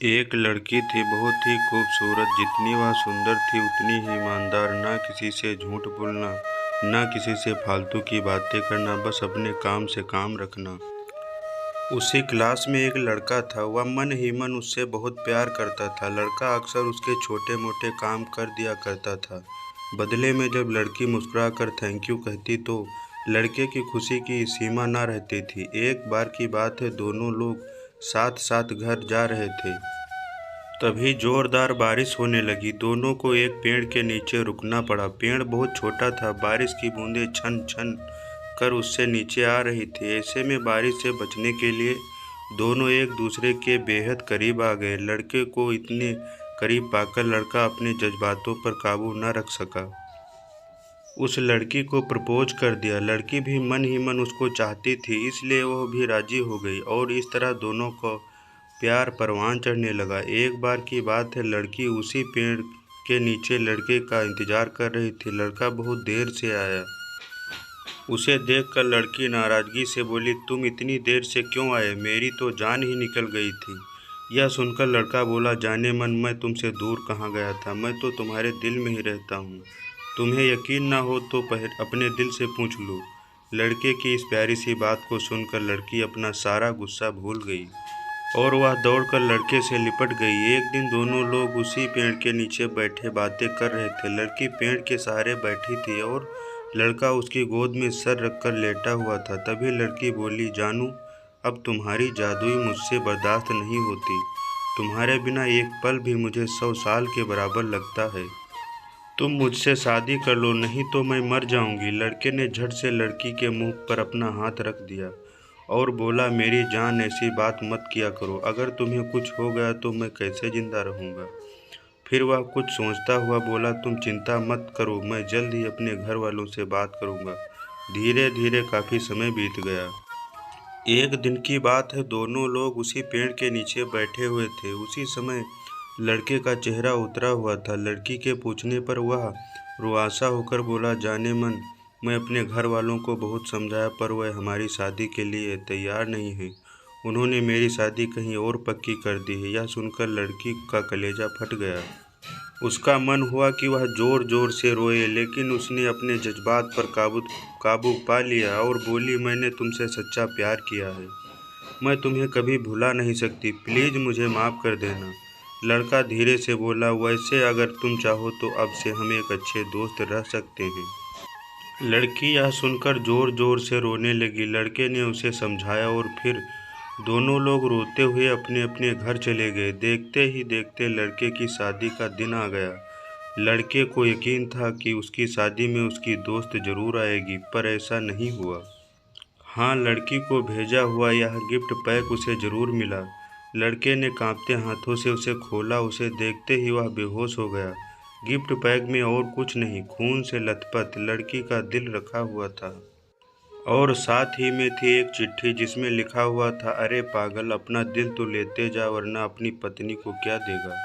एक लड़की थी बहुत ही खूबसूरत। जितनी वह सुंदर थी उतनी ही ईमानदार। ना किसी से झूठ बोलना, ना किसी से फालतू की बातें करना, बस अपने काम से काम रखना। उसी क्लास में एक लड़का था। वह मन ही मन उससे बहुत प्यार करता था। लड़का अक्सर उसके छोटे मोटे काम कर दिया करता था। बदले में जब लड़की मुस्कुराकर थैंक यू कहती तो लड़के की खुशी की सीमा न रहती थी। एक बार की बात है, दोनों लोग साथ साथ घर जा रहे थे। तभी जोरदार बारिश होने लगी। दोनों को एक पेड़ के नीचे रुकना पड़ा। पेड़ बहुत छोटा था। बारिश की बूंदें छन छन कर उससे नीचे आ रही थी। ऐसे में बारिश से बचने के लिए दोनों एक दूसरे के बेहद करीब आ गए। लड़के को इतने करीब पाकर लड़का अपने जज्बातों पर काबू न रख सका। उस लड़की को प्रपोज कर दिया। लड़की भी मन ही मन उसको चाहती थी, इसलिए वह भी राजी हो गई और इस तरह दोनों को प्यार परवान चढ़ने लगा। एक बार की बात है, लड़की उसी पेड़ के नीचे लड़के का इंतजार कर रही थी। लड़का बहुत देर से आया। उसे देखकर लड़की नाराजगी से बोली, तुम इतनी देर से क्यों आए? मेरी तो जान ही निकल गई थी। यह सुनकर लड़का बोला, जाने मन, मैं तुमसे दूर कहाँ गया था, मैं तो तुम्हारे दिल में ही रहता हूँ। तुम्हें यकीन ना हो तो अपने दिल से पूछ लो। लड़के की इस प्यारी सी बात को सुनकर लड़की अपना सारा गुस्सा भूल गई और वह दौड़कर लड़के से लिपट गई। एक दिन दोनों लोग उसी पेड़ के नीचे बैठे बातें कर रहे थे। लड़की पेड़ के सहारे बैठी थी और लड़का उसकी गोद में सर रखकर लेटा हुआ था। तभी लड़की बोली, जानू, अब तुम्हारी जादुई मुझसे बर्दाश्त नहीं होती। तुम्हारे बिना एक पल भी मुझे 100 साल के बराबर लगता है। तुम मुझसे शादी कर लो, नहीं तो मैं मर जाऊंगी। लड़के ने झट से लड़की के मुंह पर अपना हाथ रख दिया और बोला, मेरी जान, ऐसी बात मत किया करो। अगर तुम्हें कुछ हो गया तो मैं कैसे जिंदा रहूँगा? फिर वह कुछ सोचता हुआ बोला, तुम चिंता मत करो, मैं जल्द ही अपने घर वालों से बात करूँगा। धीरे धीरे काफ़ी समय बीत गया। एक दिन की बात है, दोनों लोग उसी पेड़ के नीचे बैठे हुए थे। उसी समय लड़के का चेहरा उतरा हुआ था। लड़की के पूछने पर वह रुआसा होकर बोला, जाने मन, मैं अपने घर वालों को बहुत समझाया पर वह हमारी शादी के लिए तैयार नहीं है। उन्होंने मेरी शादी कहीं और पक्की कर दी है। यह सुनकर लड़की का कलेजा फट गया। उसका मन हुआ कि वह जोर जोर से रोए, लेकिन उसने अपने जज्बात पर काबू पा लिया और बोली, मैंने तुमसे सच्चा प्यार किया है। मैं तुम्हें कभी भुला नहीं सकती। प्लीज़ मुझे माफ़ कर देना। लड़का धीरे से बोला, वैसे अगर तुम चाहो तो अब से हम एक अच्छे दोस्त रह सकते हैं। लड़की यह सुनकर जोर जोर से रोने लगी। लड़के ने उसे समझाया और फिर दोनों लोग रोते हुए अपने अपने घर चले गए। देखते ही देखते लड़के की शादी का दिन आ गया। लड़के को यकीन था कि उसकी शादी में उसकी दोस्त जरूर आएगी, पर ऐसा नहीं हुआ। हाँ, लड़की को भेजा हुआ यह गिफ्ट पैक उसे जरूर मिला। लड़के ने कांपते हाथों से उसे खोला। उसे देखते ही वह बेहोश हो गया। गिफ्ट पैक में और कुछ नहीं, खून से लथपथ लड़की का दिल रखा हुआ था और साथ ही में थी एक चिट्ठी जिसमें लिखा हुआ था, अरे पागल, अपना दिल तो लेते जा वरना अपनी पत्नी को क्या देगा।